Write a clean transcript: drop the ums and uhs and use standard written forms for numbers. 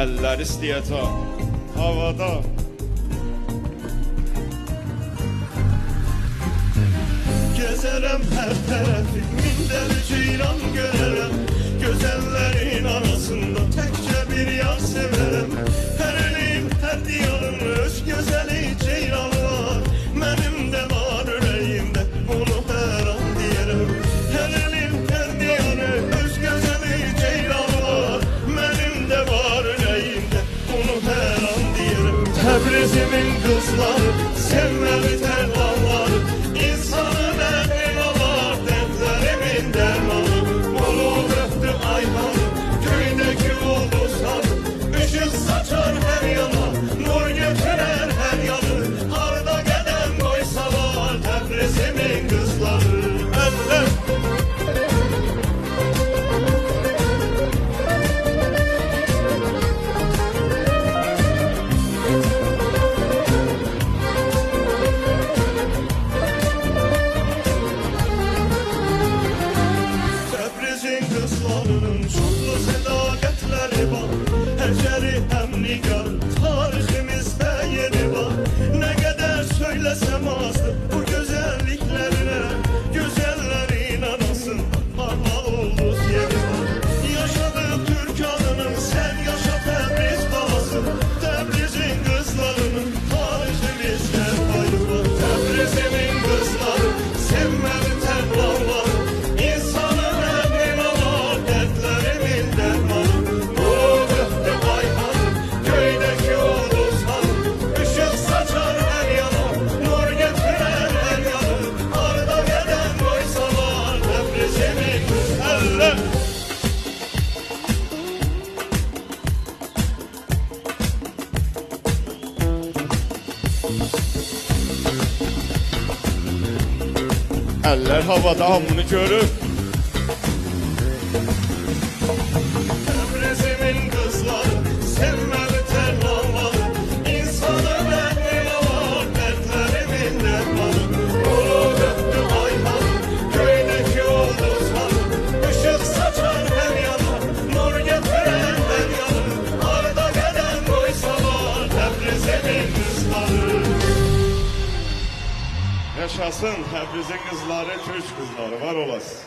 Eller istəyəcə havada. Gezerem her tarafı, minderi ceylan görerem. Gözellerin arasında tekçe bir yar severim. Her elin, her diyarın öz gözeli ceylanı var. Benim de var yüreğimde, onu her an diyerim. Her elin, her diyarı öz gözeli ceylanı var. Benim de var yüreğimde, onu her an diyerim. Tebrizimin kızları, sevmeli terlanları, insanı derdim alar, dertlerimin dermanı. Bolu öptü ayhanı, köydeki ulduzlar, ışık saçar her yana, nur götürer her yanı. Harda gelen koysa var, Tebrizimin kızları. Eller Tebrizin kızlarının çoklu sedaketleri var. Heceri hem nigar, tarihimizde yeri var. Ne kadar söylesem azdır bu güzelliklerine. Güzellerin arasında parmağı ulduz yeri var. Yaşadığı Türk adının sen yaşa Tebriz balası. Tebrizin kızlarının tarihimizde payı var. Tebrizimin kızları, sevmeli terlanları, insanın emrin alar, dertlerimin dermanı. Bulup öptü ayhanı, köydeki ulduzlar, ışık saçar her yana, nur getirer her yanı. Arda gelen koysa var, Tebrizimin kızları. Eller havada hamını görüp. Tebrizimin kızları, sevmeli terlanları, insanı derdim alar, dertlerimin dermanı. Bulup öptü ayhanı, köydeki ulduzlar, ışık saçar her yana, nur getirer her yanı. Arda gelen koysa var, Tebrizimin kızları. Yaşasın Təbrizin qızları, Türk qızları, var olasın.